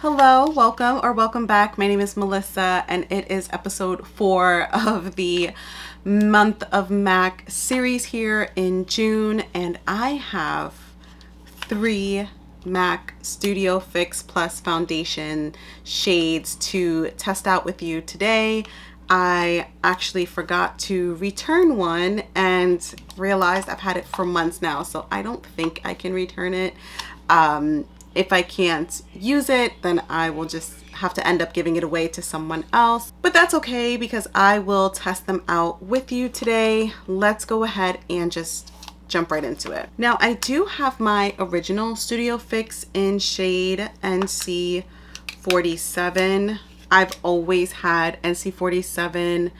Hello, welcome or welcome back. My name is Melissa and it is episode 4 of the month of MAC series here in June, and I have 3 MAC Studio Fix Plus foundation shades to test out with you today. I actually forgot to return one and realized I've had it for months now, so I don't think I can return it. If I can't use it, then I will just have to end up giving it away to someone else. But that's okay because I will test them out with you today. Let's go ahead and just jump right into it. Now, I do have my original Studio Fix in shade NC47. I've always had NC47.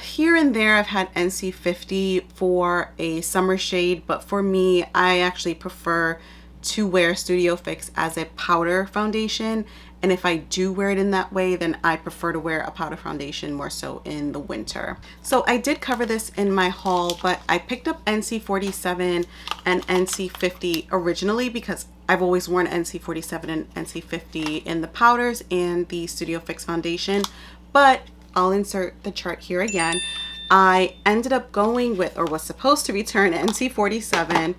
Here and there I've had NC50 for a summer shade, but for me, I actually prefer to wear Studio Fix as a powder foundation, and if I do wear it in that way, then I prefer to wear a powder foundation more so in the winter. So I did cover this in my haul, but I picked up NC47 and NC50 originally because I've always worn NC47 and NC50 in the powders and the Studio Fix foundation, but I'll insert the chart here again. I ended up going with, or was supposed to return, NC47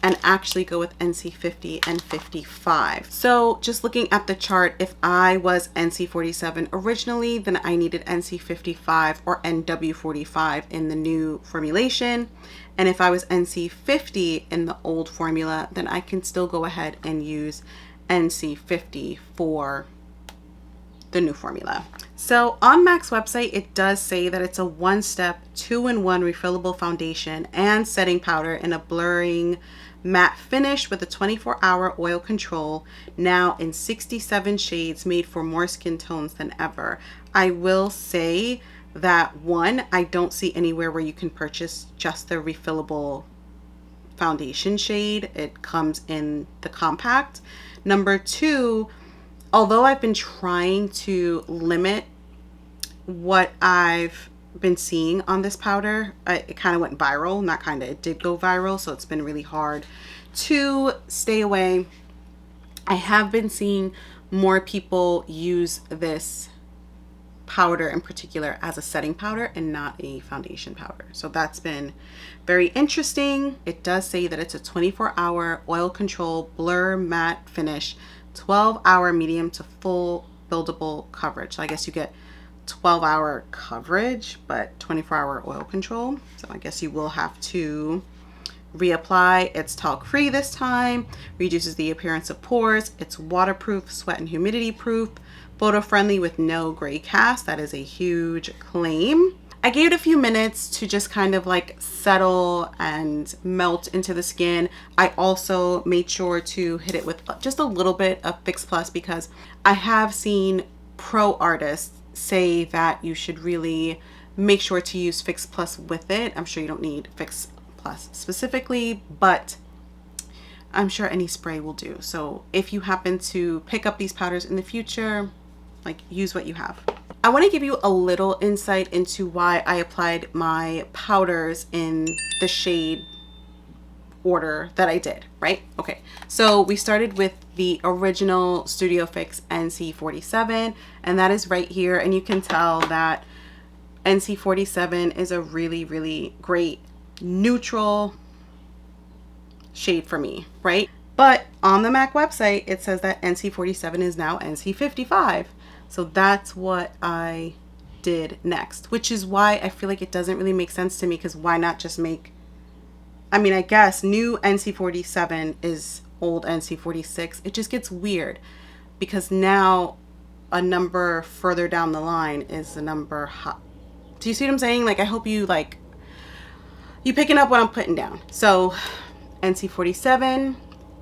and actually go with NC50 and 55. So just looking at the chart, if I was NC47 originally, then I needed NC55 or NW45 in the new formulation. And if I was NC50 in the old formula, then I can still go ahead and use NC50 for the new formula. So on MAC's website, it does say that it's a 1-step, 2-in-1 refillable foundation and setting powder in a blurring matte finish with a 24-hour oil control, now in 67 shades, made for more skin tones than ever. I will say that, one, I don't see anywhere where you can purchase just the refillable foundation shade. It comes in the compact. Number 2, although I've been trying to limit what I've been seeing on this powder, it kind of went viral. Not kind of, it did go viral, so it's been really hard to stay away. I have been seeing more people use this powder in particular as a setting powder and not a foundation powder, so that's been very interesting. It does say that it's a 24-hour oil control blur matte finish, 12-hour medium to full buildable coverage. So I guess you get 12-hour coverage but 24-hour oil control, so I guess you will have to reapply. It's talc free this time, reduces the appearance of pores, it's waterproof, sweat and humidity proof, photo friendly with no gray cast. That is a huge claim. I gave it a few minutes to just kind of like settle and melt into the skin. I also made sure to hit it with just a little bit of Fix Plus because I have seen pro artists say that you should really make sure to use Fix Plus with it. I'm sure you don't need Fix Plus specifically, but I'm sure any spray will do. So if you happen to pick up these powders in the future, like, use what you have. I want to give you a little insight into why I applied my powders in the shade order that I did, right? Okay, so we started with the original Studio Fix NC47, and that is right here, and you can tell that NC47 is a really, really great neutral shade for me, right? But on the MAC website, it says that NC47 is now NC55. So that's what I did next, which is why I feel like it doesn't really make sense to me, because why not just make, I mean, I guess new NC47 is old NC46. It just gets weird because now a number further down the line is the number hot. Do you see what I'm saying? Like, I hope you picking up what I'm putting down. So NC47,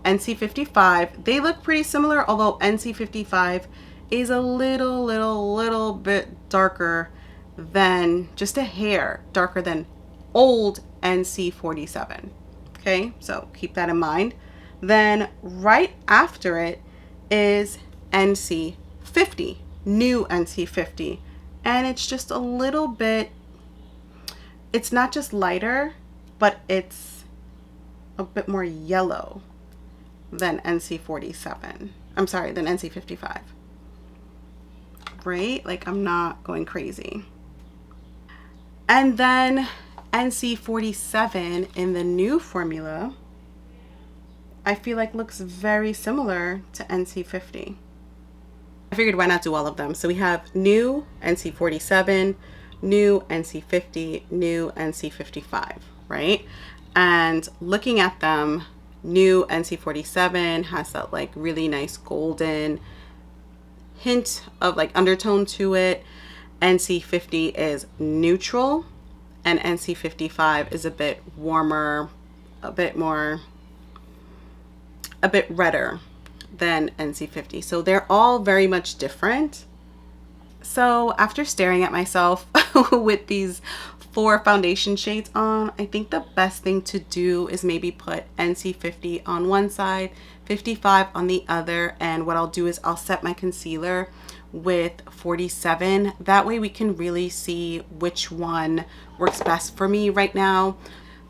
NC55, they look pretty similar, although NC55 is a little bit darker than, just a hair darker than old NC47. Okay, so keep that in mind. Then right after it is NC50, new NC50, and it's just a little bit, it's not just lighter, but it's a bit more yellow than NC47. I'm sorry, than NC55. Right? Like, I'm not going crazy. And then NC47 in the new formula, I feel like looks very similar to NC50. I figured why not do all of them. So we have new NC47, new NC50, new NC55, right? And looking at them, new NC47 has that like really nice golden hint of like undertone to it. NC50 is neutral, and NC55 is a bit warmer, a bit redder than NC50. So they're all very much different. So after staring at myself with these 4 foundation shades on, I think the best thing to do is maybe put NC50 on one side, 55 on the other, and what I'll do is I'll set my concealer with 47. That way we can really see which one works best for me right now.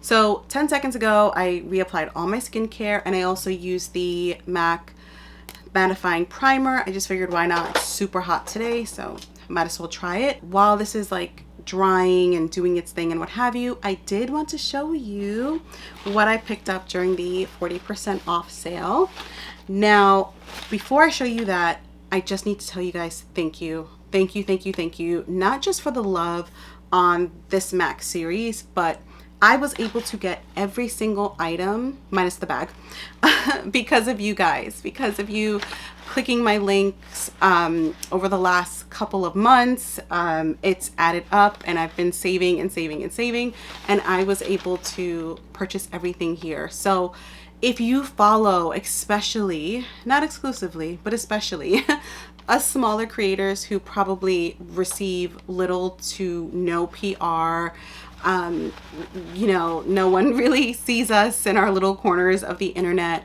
So 10 seconds ago, I reapplied all my skincare, and I also used the MAC mattifying primer. I just figured why not? It's super hot today, so might as well try it. While this is like drying and doing its thing and what have you, I did want to show you what I picked up during the 40% off sale. Now, before I show you that, I just need to tell you guys thank you. Thank you, thank you, thank you. Not just for the love on this MAC series, but I was able to get every single item, minus the bag, because of you guys, because of you clicking my links over the last couple of months. It's added up, and I've been saving and saving and saving, and I was able to purchase everything here. So if you follow, especially, not exclusively, but especially, us smaller creators who probably receive little to no PR, you know, no one really sees us in our little corners of the internet.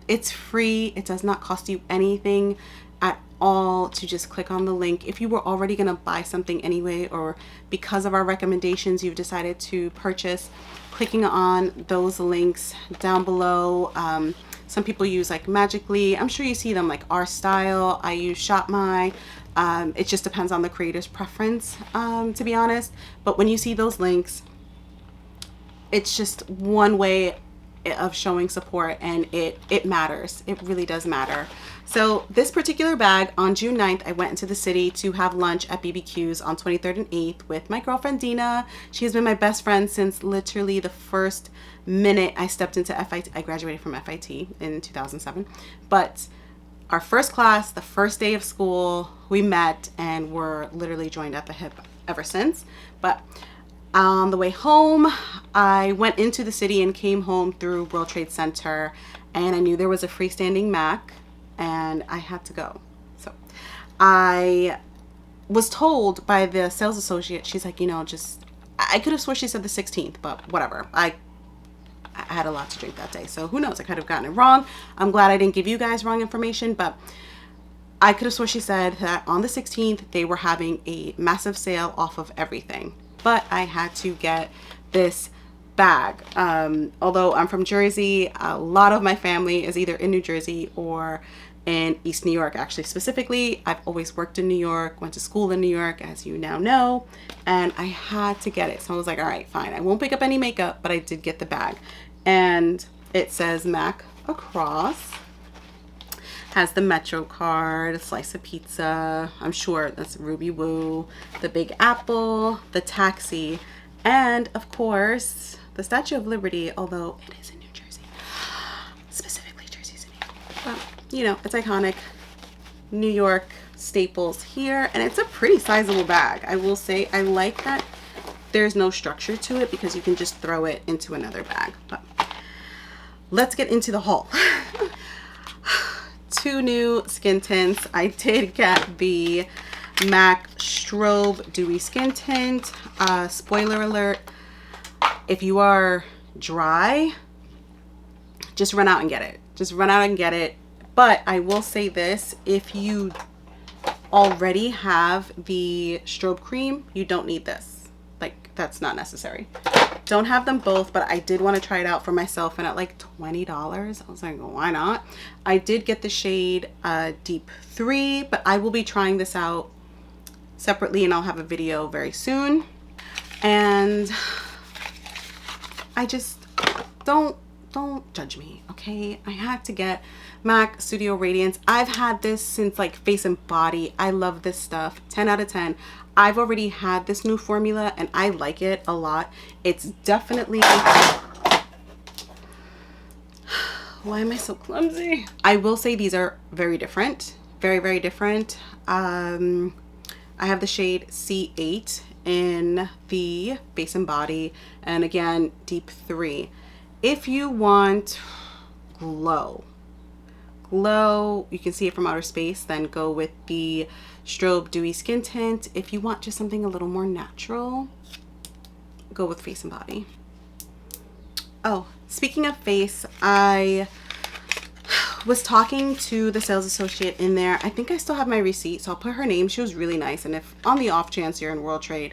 It's free. It does not cost you anything at all to just click on the link. If you were already going to buy something anyway, or because of our recommendations, you've decided to purchase, clicking on those links down below. Some people use like Magically. I'm sure you see them, like Our Style. I use Shop My. It just depends on the creator's preference, to be honest. But when you see those links, it's just one way of showing support, and it matters. It really does matter. So this particular bag, on June 9th, I went into the city to have lunch at BBQ's on 23rd and 8th with my girlfriend Dina. She has been my best friend since literally the first minute I stepped into FIT. I graduated from FIT in 2007, but our first class, the first day of school, we met and were literally joined at the hip ever since. But on the way home, I went into the city and came home through World Trade Center, and I knew there was a freestanding MAC, and I had to go. So I was told by the sales associate, she's like, you know, just, I could have sworn she said the 16th, but whatever. I had a lot to drink that day, so who knows, I could have gotten it wrong. I'm glad I didn't give you guys wrong information, but I could have sworn she said that on the 16th they were having a massive sale off of everything. But I had to get this bag. Although I'm from Jersey, a lot of my family is either in New Jersey or in East New York. Actually, specifically, I've always worked in New York, went to school in New York, as you now know, and I had to get it. So I was like, all right, fine. I won't pick up any makeup, but I did get the bag. And it says MAC across. Has the Metro card, a slice of pizza, I'm sure that's Ruby Woo, the Big Apple, the taxi, and of course the Statue of Liberty, although it is in New Jersey, specifically Jersey City. But you know, it's iconic. New York staples here, and it's a pretty sizable bag. I will say I like that there's no structure to it because you can just throw it into another bag. But let's get into the haul. 2 new skin tints. I did get the MAC Strobe Dewy Skin Tint. Spoiler alert, if you are dry, just run out and get it. Just run out and get it. But I will say this, if you already have the strobe cream, you don't need this. Like, that's not necessary. Don't have them both, but I did want to try it out for myself, and at like $20, I was like, well, why not? I did get the shade Deep 3, but I will be trying this out separately and I'll have a video very soon. And I just don't judge me, okay? I had to get MAC Studio Radiance. I've had this since like Face and Body. I love this stuff. 10 out of 10. I've already had this new formula and I like it a lot. It's definitely... Why am I so clumsy? I will say these are very different. Very, very different. I have the shade C8 in the Face and Body, and again, Deep 3. If you want glow, you can see it from outer space, then go with the Strobe Dewy Skin Tint. If you want just something a little more natural, go with Face and Body. Oh, speaking of face, I was talking to the sales associate in there. I think I still have my receipt, so I'll put her name. She was really nice, and if on the off chance you're in World Trade,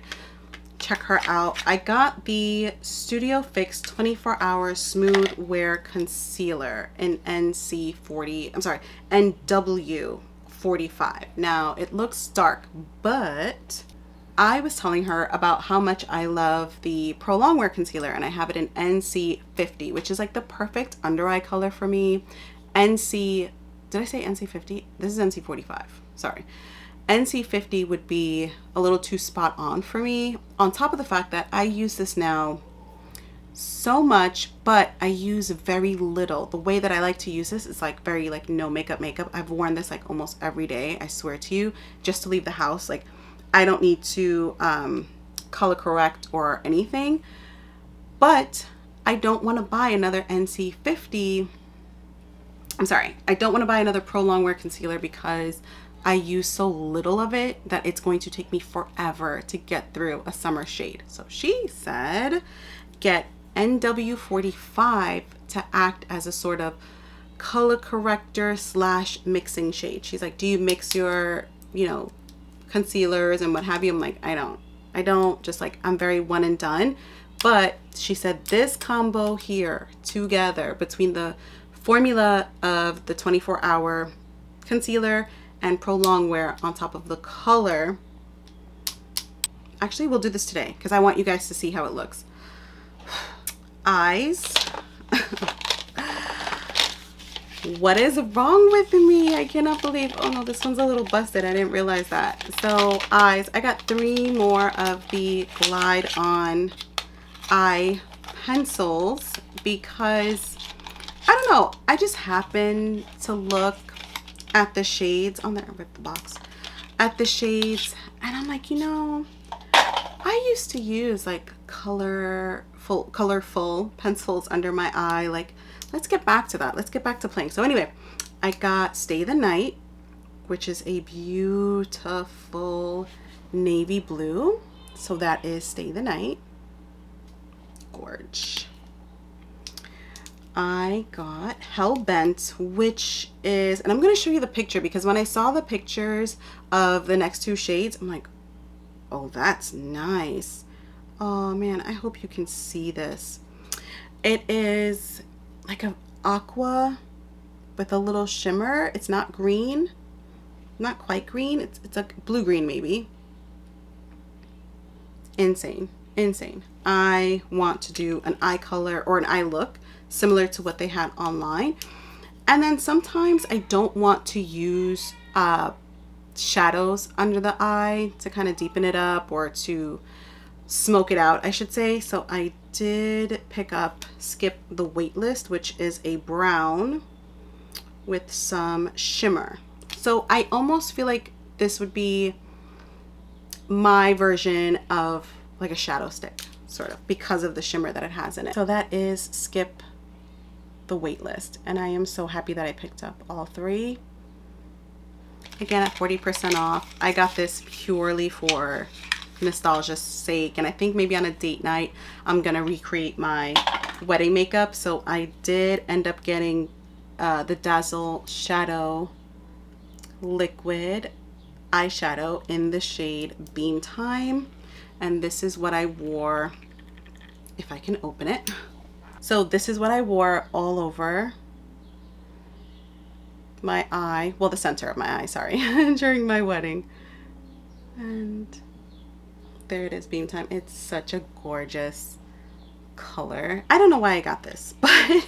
check her out. I got the Studio Fix 24 Hour Smooth Wear Concealer in NW45. Now, it looks dark, but I was telling her about how much I love the Pro Longwear Concealer, and I have it in NC50, which is like the perfect under eye color for me. Did I say NC50? This is NC45, sorry. NC50 would be a little too spot on for me, on top of the fact that I use this now so much, but I use very little. The way that I like to use this is like very like no makeup. I've worn this like almost every day, I swear to you, just to leave the house. Like I don't need to color correct or anything, but I don't want to buy another NC50. I'm sorry, I don't want to buy another Pro Longwear concealer because I use so little of it that it's going to take me forever to get through a summer shade. So she said, get NW45 to act as a sort of color corrector / mixing shade. She's like, do you mix your, you know, concealers and what have you? I'm like, I don't, just like, I'm very one and done. But she said this combo here together between the formula of the 24 Hour concealer and Pro Longwear on top of the color. Actually, we'll do this today because I want you guys to see how it looks. Eyes. What is wrong with me? I cannot believe, oh no, this one's a little busted. I didn't realize that. So eyes, I got 3 more of the Glide On eye pencils because I don't know, I just happened to look at the shades on the box, at the shades, and I'm like, you know, I used to use like colorful pencils under my eye. Like, let's get back to that. Let's get back to playing. So anyway, I got Stay the Night, which is a beautiful navy blue. So that is Stay the Night. Gorge. I got Hellbent, which is, and I'm going to show you the picture because when I saw the pictures of the next 2 shades, I'm like, oh, that's nice. Oh man, I hope you can see this. It is like an aqua with a little shimmer. It's not green, not quite green. It's a blue green maybe. Insane, insane. I want to do an eye color or an eye look similar to what they had online. And then sometimes I don't want to use shadows under the eye to kind of deepen it up or to smoke it out, I should say. So I did pick up Skip the Waitlist, which is a brown with some shimmer. So I almost feel like this would be my version of like a shadow stick, sort of, because of the shimmer that it has in it. So that is Skip the Waitlist, and I am so happy that I picked up all 3. Again, at 40% off. I got this purely for nostalgia's sake, and I think maybe on a date night I'm gonna recreate my wedding makeup. So I did end up getting the Dazzle Shadow Liquid eyeshadow in the shade Beam Time, and this is what I wore if I can open it. So this is what I wore all over my eye, well, the center of my eye, sorry, during my wedding. And there it is, Beam Time. It's such a gorgeous color. I don't know why I got this, but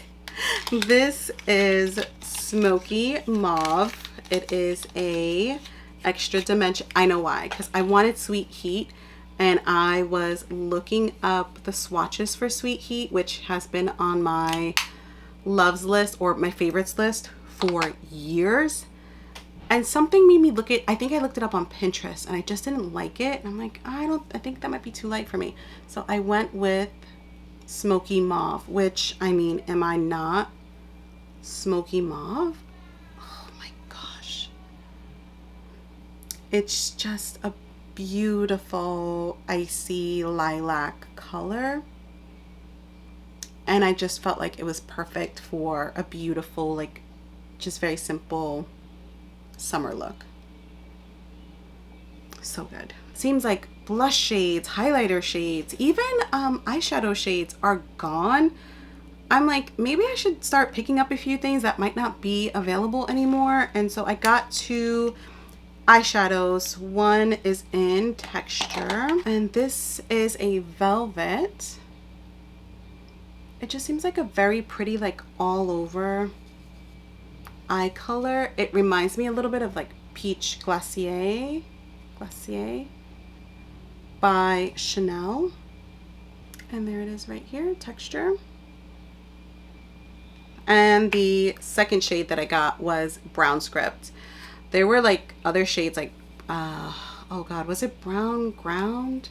this is Smoky Mauve. It is a extra dimension. I know why, because I wanted Sweet Heat, and I was looking up the swatches for Sweet Heat, which has been on my loves list or my favorites list for years. And something made me look at, I think I looked it up on Pinterest and I just didn't like it. And I'm like, I think that might be too light for me. So I went with Smoky Mauve, which, I mean, am I not Smoky Mauve? Oh my gosh. It's just a beautiful icy lilac color. And I just felt like it was perfect for a beautiful, like, just very simple summer look. So good. Seems like blush shades, highlighter shades, even eyeshadow shades are gone. I'm like, maybe I should start picking up a few things that might not be available anymore. And so I got 2 eyeshadows. One is in Texture, and this is a velvet. It just seems like a very pretty, like, all over eye color. It reminds me a little bit of like Peach Glacier by Chanel. And there it is right here, Texture. And the second shade that I got was Brown Script. There were like other shades like, oh God, was it Brown Ground?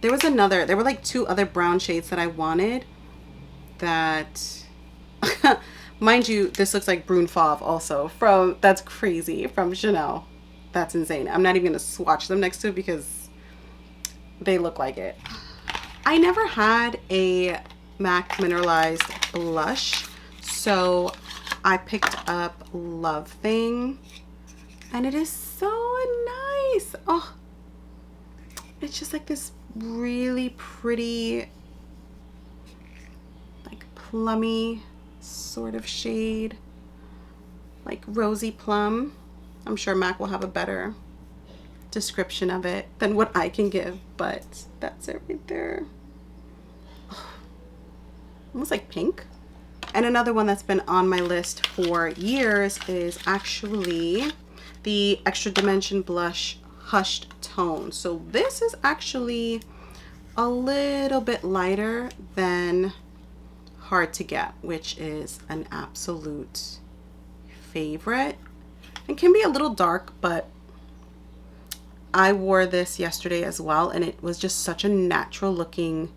There were like 2 other brown shades that I wanted that, mind you, this looks like Brune Fauve also that's crazy, from Chanel. That's insane. I'm not even gonna swatch them next to it because they look like it. I never had a MAC mineralized blush, so I picked up Love Thing, and it is so nice. Oh, it's just like this really pretty, like plummy sort of shade, like rosy plum. I'm sure MAC will have a better description of it than what I can give, but that's it right there. Oh, almost like pink. And another one that's been on my list for years is actually the Extra Dimension Blush Hushed Tone. So this is actually a little bit lighter than Hard to Get, which is an absolute favorite. It can be a little dark, but I wore this yesterday as well, and it was just such a natural looking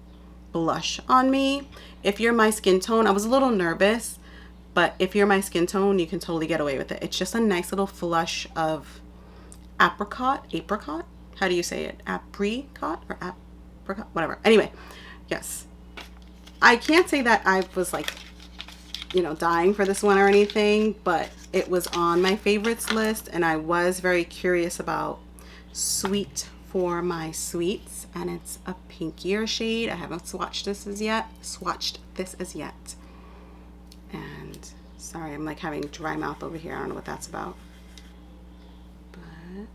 blush on me. If you're my skin tone, I was a little nervous, but if you're my skin tone, you can totally get away with it. It's just a nice little flush of apricot. How do you say it? Apricot or apricot? Whatever. Anyway, yes. I can't say that I was like, you know, dying for this one or anything, but it was on my favorites list, and I was very curious about Sweet for my sweets, and it's a pinkier shade. I haven't swatched this as yet. And sorry, I'm like having dry mouth over here. I don't know what that's about. But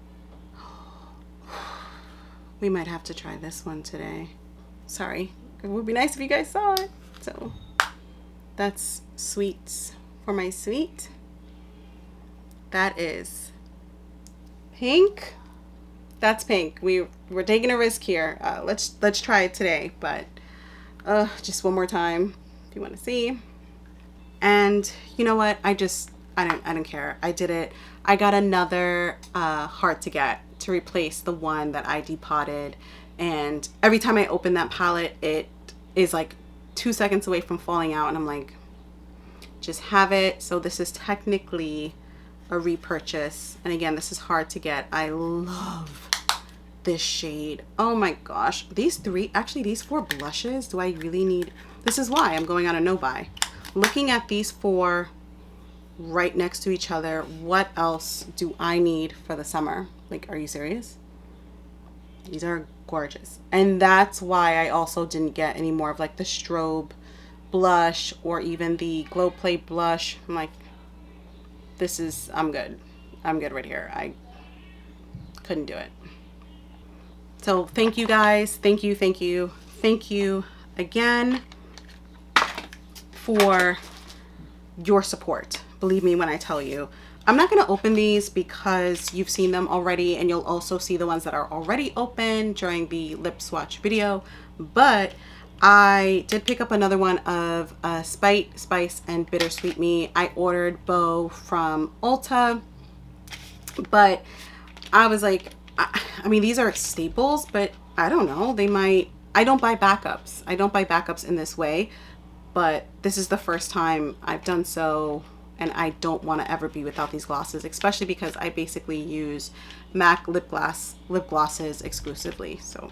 we might have to try this one today. Sorry. It would be nice if you guys saw it. So that's Sweets for my sweet. That is pink. That's pink. We're taking a risk here. Let's try it today, but just one more time if you want to see. And you know what? I don't care. I did it. I got another Hard to Get to replace the one that I depotted, and every time I open that palette, it is like 2 seconds away from falling out, and I'm like, just have it. So this is technically a repurchase, and again, this is Hard to Get. I love this shade. Oh my gosh, these 4 blushes, do I really need? This is why I'm going on a no buy. Looking at these 4 right next to each other, what else do I need for the summer? Like, are you serious? These are gorgeous. And that's why I also didn't get any more of like the strobe blush or even the glow play blush. I'm like, this is, I'm good. I'm good right here. I couldn't do it. So thank you guys. Thank you, thank you, thank you again for your support. Believe me when I tell you. I'm not going to open these because you've seen them already, and you'll also see the ones that are already open during the lip swatch video. But I did pick up another one of Spite, Spice, and Bittersweet Me. I ordered both from Ulta, but I was like, I mean, these are staples, but I don't know. They might, I don't buy backups. I don't buy backups in this way, but this is the first time I've done so, and I don't want to ever be without these glosses, especially because I basically use MAC lip glosses exclusively. So,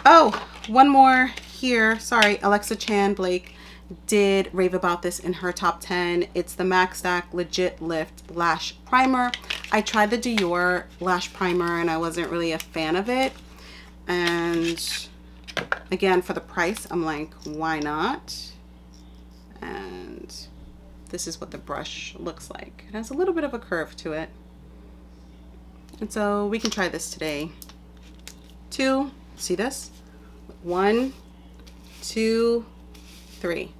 oh, one more here. Sorry, Alexa Chan Blake did rave about this in her top 10. It's the MAC Stack Legit Lift Lash Primer. I tried the Dior Lash Primer and I wasn't really a fan of it. And again, for the price, I'm like, why not? And this is what the brush looks like. It has a little bit of a curve to it. And so we can try this today. Two, see this? 1, 2, 3.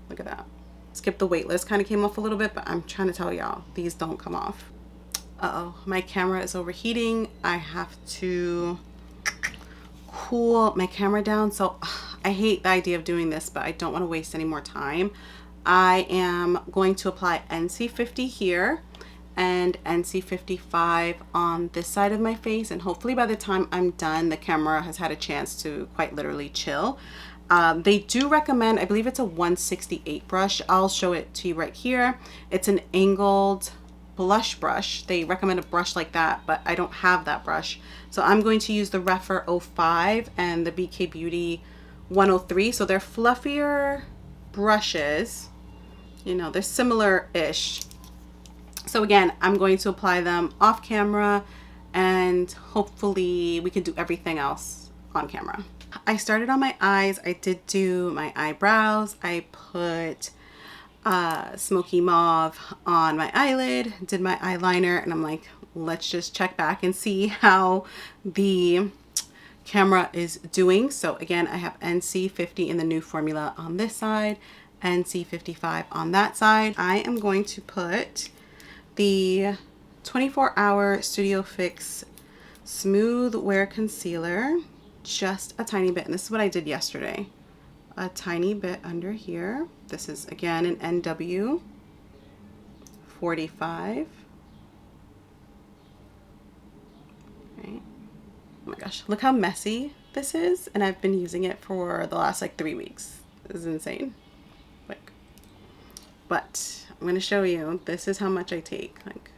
Look at that. Skip the wait list kind of came off a little bit, but I'm trying to tell y'all, these don't come off. Uh-oh, my camera is overheating. I have to cool my camera down. So I hate the idea of doing this, but I don't want to waste any more time. I am going to apply NC50 here and NC55 on this side of my face, and hopefully by the time I'm done, the camera has had a chance to quite literally chill. They do recommend, I believe it's a 168 brush. I'll show it to you right here. It's an angled blush brush. They recommend a brush like that, but I don't have that brush. So I'm going to use the Refer 05 and the BK Beauty 103. So they're fluffier brushes. You know, they're similar-ish. So again, I'm going to apply them off camera, and hopefully we can do everything else on camera. I started on my eyes. I did do my eyebrows. I put smoky mauve on my eyelid, did my eyeliner, and I'm like, let's just check back and see how the camera is doing. So again, I have NC50 in the new formula on this side, NC55 on that side. I am going to put the 24-hour Studio Fix Smooth Wear Concealer, just a tiny bit, and this is what I did yesterday. A tiny bit under here. This is again an NW 45. Right. Oh my gosh, look how messy this is, and I've been using it for the last like 3 weeks. This is insane. Like, but I'm gonna show you. This is how much I take. Like,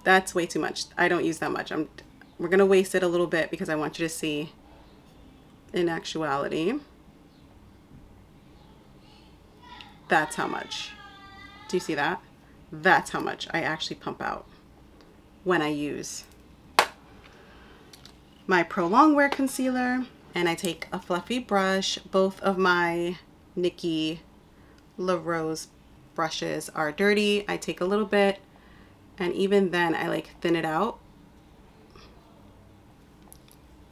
that's way too much. I don't use that much. We're gonna waste it a little bit because I want you to see in actuality. That's how much. Do you see that? That's how much I actually pump out when I use my Pro Longwear concealer. And I take a fluffy brush. Both of my Nikki La Rose brushes are dirty. I take a little bit, and even then I like thin it out.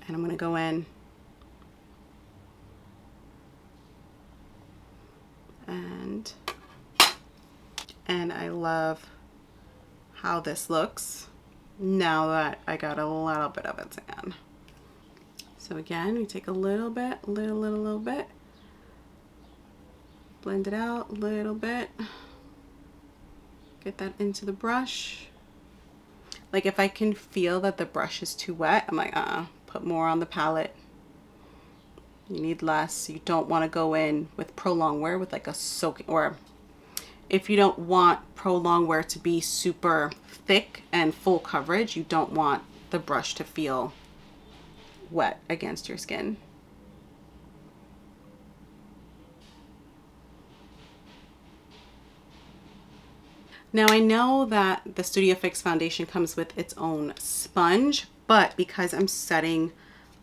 And I'm gonna go in and I love how this looks now that I got a little bit of a tan. So again, we take a little bit, little bit, blend it out a little bit, get that into the brush. Like if I can feel that the brush is too wet, I'm like, put more on the palette. You need less. You don't want to go in with Pro Longwear with like a soaking, or if you don't want Pro Longwear to be super thick and full coverage, you don't want the brush to feel wet against your skin. Now I know that the Studio Fix foundation comes with its own sponge, but because I'm setting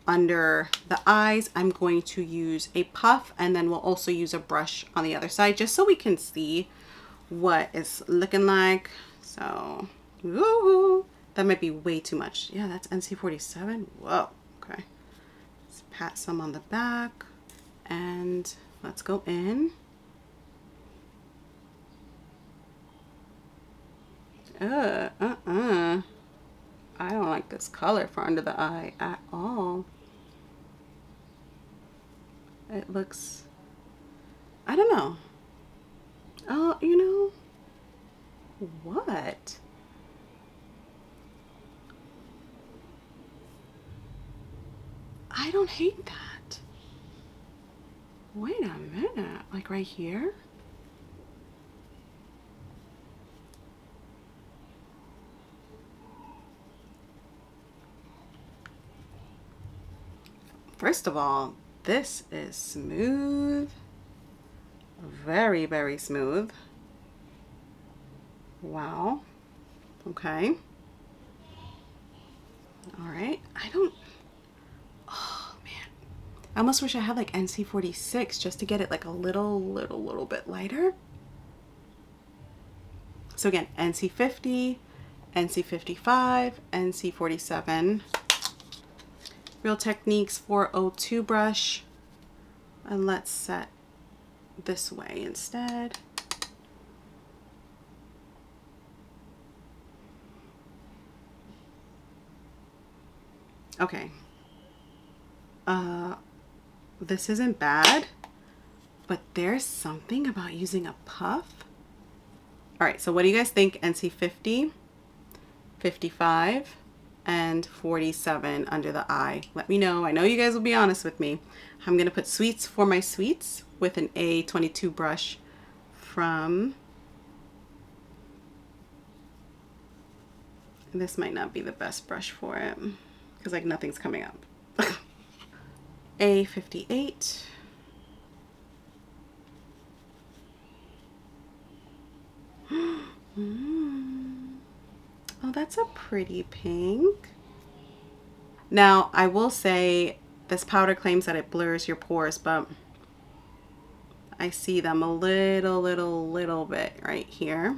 under the eyes, I'm going to use a puff, and then we'll also use a brush on the other side just so we can see what it's looking like. So, woohoo! That might be way too much. Yeah, that's NC47. Whoa, okay. Let's pat some on the back and let's go in. I don't like this color for under the eye at all. It looks, I don't know. Oh, you know what? I don't hate that. Wait a minute, like right here? First of all, this is smooth. Very, very smooth. Wow. Okay. All right. Oh man. I almost wish I had like NC46 just to get it like a little bit lighter. So again, NC50, NC55, NC47. Real Techniques 402 brush. And let's set this way instead. Okay. This isn't bad, but there's something about using a puff. All right, so what do you guys think? NC50, 55, and 47 under the eye. Let me know. I know you guys will be honest with me. I'm gonna put sweets for my sweets with an A22 brush from, this might not be the best brush for it because like nothing's coming up. A58. Oh, that's a pretty pink. Now, I will say this powder claims that it blurs your pores, but I see them a little bit right here.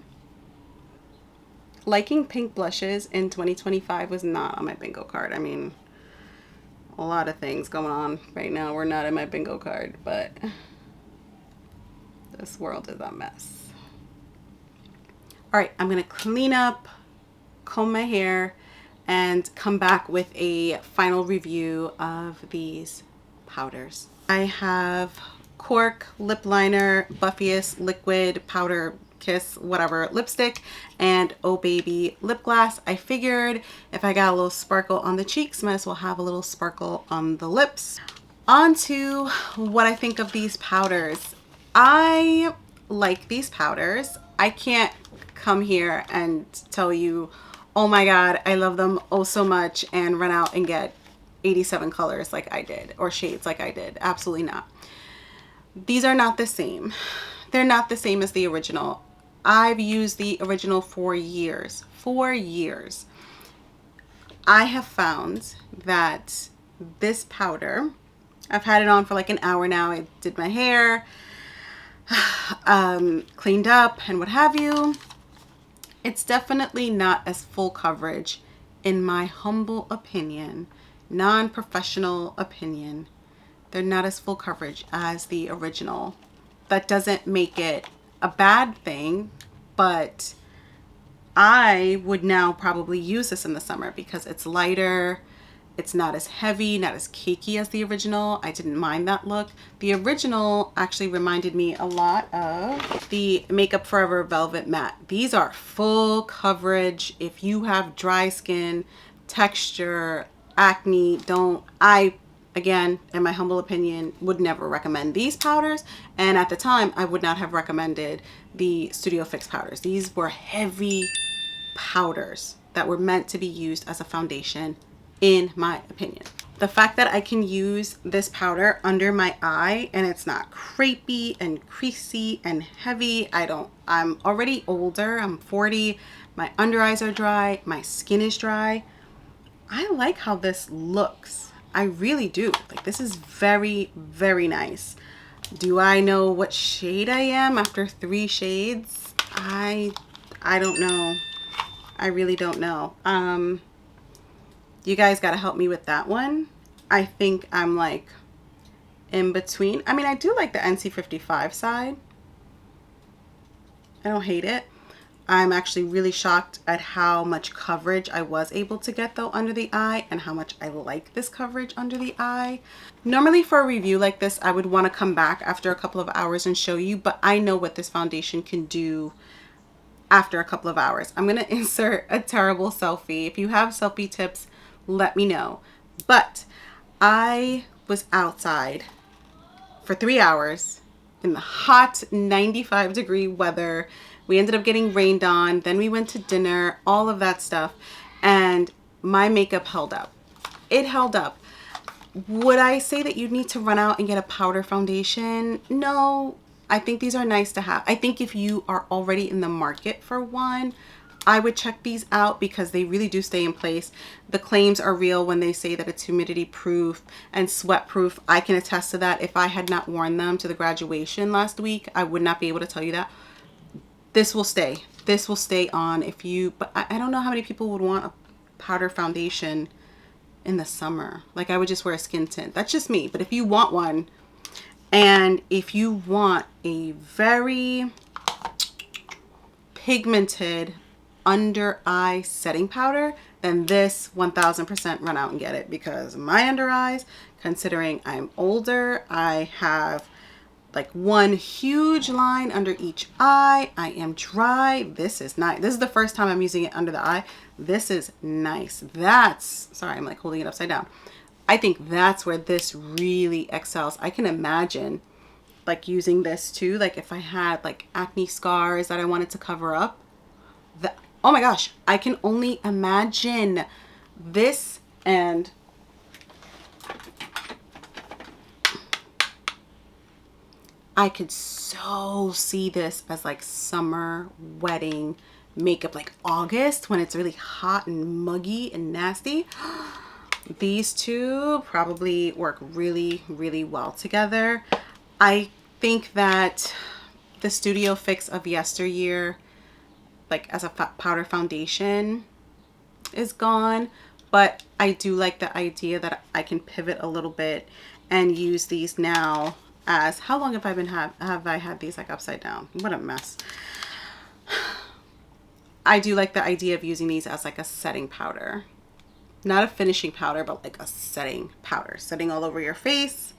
Liking pink blushes in 2025 was not on my bingo card. I mean, a lot of things going on right now were not in my bingo card, but this world is a mess. All right, I'm gonna clean up, comb my hair, and come back with a final review of these powders. I have Cork Lip Liner, Buffiest Liquid Powder Kiss, whatever, lipstick, and Oh Baby lip gloss. I figured if I got a little sparkle on the cheeks, might as well have a little sparkle on the lips. On to what I think of these powders. I like these powders. I can't come here and tell you, oh my god, I love them oh so much, and run out and get 87 colors like I did, or shades like I did. Absolutely not. These are not the same. They're not the same as the original. I've used the original for years. For years. I have found that this powder, I've had it on for like an hour now. I did my hair, cleaned up and what have you. It's definitely not as full coverage, in my humble opinion, non-professional opinion. They're not as full coverage as the original. That doesn't make it a bad thing, but I would now probably use this in the summer because it's lighter, it's not as heavy, not as cakey as the original. I didn't mind that look. The original actually reminded me a lot of the Makeup Forever Velvet Matte. These are full coverage. If you have dry skin, texture, acne, again, in my humble opinion, would never recommend these powders. And at the time, I would not have recommended the Studio Fix powders. These were heavy powders that were meant to be used as a foundation, in my opinion. The fact that I can use this powder under my eye and it's not crepey and creasy and heavy. I'm already older. I'm 40. My under eyes are dry. My skin is dry. I like how this looks. I really do. Like, this is very, very nice. Do I know what shade I am after 3 shades? I don't know. I really don't know. You guys got to help me with that one. I think I'm like in between. I mean, I do like the NC55 side. I don't hate it. I'm actually really shocked at how much coverage I was able to get though under the eye, and how much I like this coverage under the eye. Normally for a review like this, I would want to come back after a couple of hours and show you, but I know what this foundation can do after a couple of hours. I'm going to insert a terrible selfie. If you have selfie tips, let me know. But I was outside for 3 hours in the hot 95-degree weather. We ended up getting rained on. Then we went to dinner, all of that stuff. And my makeup held up. It held up. Would I say that you need to run out and get a powder foundation? No. I think these are nice to have. I think if you are already in the market for one, I would check these out because they really do stay in place. The claims are real when they say that it's humidity proof and sweat proof. I can attest to that. If I had not worn them to the graduation last week, I would not be able to tell you that. This will stay. This will stay on if you, but I don't know how many people would want a powder foundation in the summer. Like, I would just wear a skin tint. That's just me. But if you want one, and if you want a very pigmented under eye setting powder, then this 1000% run out and get it, because my under eyes, considering I'm older, I have like one huge line under each eye. I am dry. This is nice. This is the first time I'm using it under the eye. This is nice. That's, sorry, I'm like holding it upside down. I think that's where this really excels. I can imagine like using this too. Like if I had like acne scars that I wanted to cover up, oh my gosh, I can only imagine this. And I could so see this as like summer wedding makeup, like August when it's really hot and muggy and nasty. These two probably work really, really well together. I think that the Studio Fix of yesteryear, like as a powder foundation, is gone. But I do like the idea that I can pivot a little bit and use these now as, how long have I been have I had these like upside down? What a mess. I do like the idea of using these as like a setting powder. Not a finishing powder, but like a setting powder. Setting all over your face.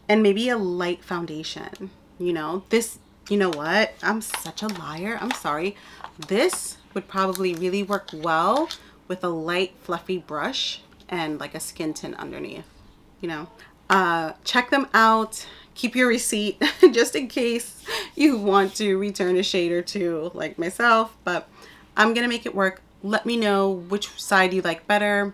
And maybe a light foundation. You know, this, you know what? I'm such a liar. I'm sorry. This would probably really work well with a light fluffy brush and like a skin tint underneath, you know. Check them out. Keep your receipt just in case you want to return a shade or two like myself. But I'm going to make it work. Let me know which side you like better,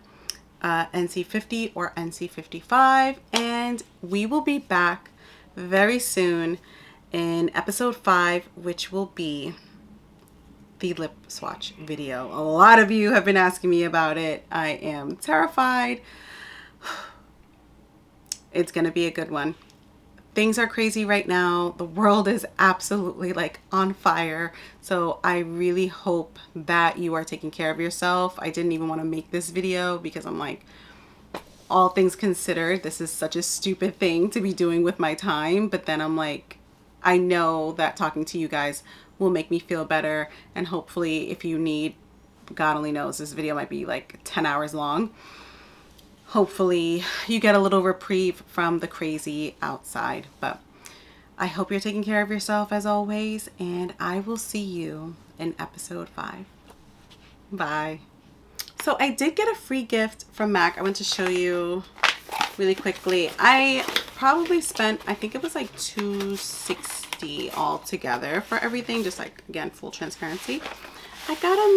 NC50 or NC55, and we will be back very soon in episode 5, which will be the lip swatch video. A lot of you have been asking me about it. I am terrified. It's gonna be a good one. Things are crazy right now. The world is absolutely like on fire. So I really hope that you are taking care of yourself. I didn't even want to make this video because I'm like, all things considered, this is such a stupid thing to be doing with my time. But then I'm like, I know that talking to you guys will make me feel better. And hopefully if you need, God only knows, this video might be like 10 hours long. Hopefully you get a little reprieve from the crazy outside. But I hope you're taking care of yourself as always, and I will see you in episode 5. Bye. So I did get a free gift from MAC. I want to show you really quickly. I probably spent, I think it was like $260 all together for everything. Just like, again, full transparency. I got a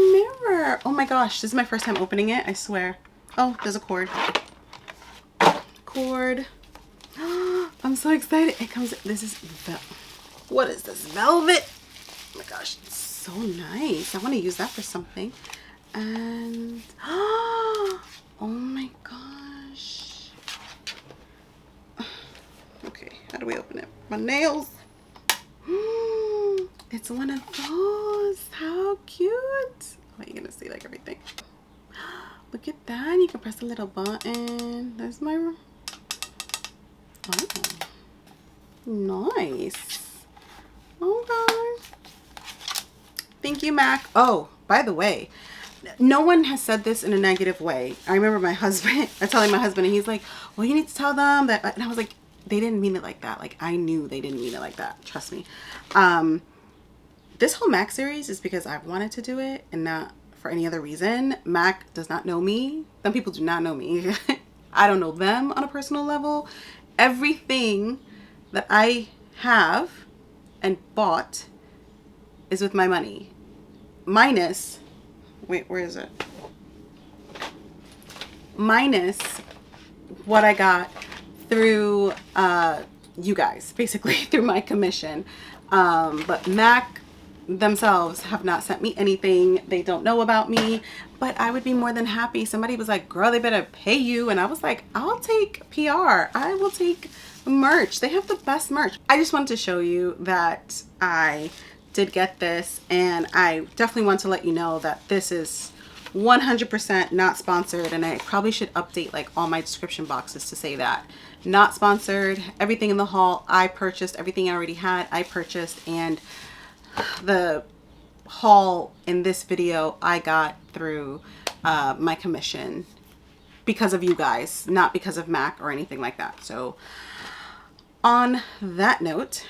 mirror. Oh my gosh, this is my first time opening it, I swear. Oh, there's a cord. cord. I'm so excited. It comes, this is, what is this, velvet? Oh my gosh, it's so nice. I want to use that for something. And, oh my gosh. Okay, how do we open it? My nails. It's one of those. How cute. Oh, you're gonna see like everything. Look at that. You can press the little button. There's my, oh, nice. Okay. Thank you, Mac. Oh, by the way, no one has said this in a negative way. I remember my husband, I'm telling my husband, and he's like, well, you need to tell them that. And I was like, they didn't mean it like that. Like, I knew they didn't mean it like that. Trust me. This whole Mac series is because I wanted to do it and not for any other reason. Mac does not know me. Some people do not know me. I don't know them on a personal level. Everything that I have and bought is with my money. Minus, wait, where is it? Minus what I got through you guys, basically through my commission. But Mac themselves have not sent me anything. They don't know about me, but I would be more than happy. Somebody was like, girl, they better pay you. And I was like, I'll take PR. I will take merch. They have the best merch. I just wanted to show you that I did get this, and I definitely want to let you know that this is 100% not sponsored, and I probably should update like all my description boxes to say that. Not sponsored. Everything in the haul I purchased. Everything I already had I purchased, and the haul in this video I got through my commission because of you guys, not because of Mac or anything like that. So on that note,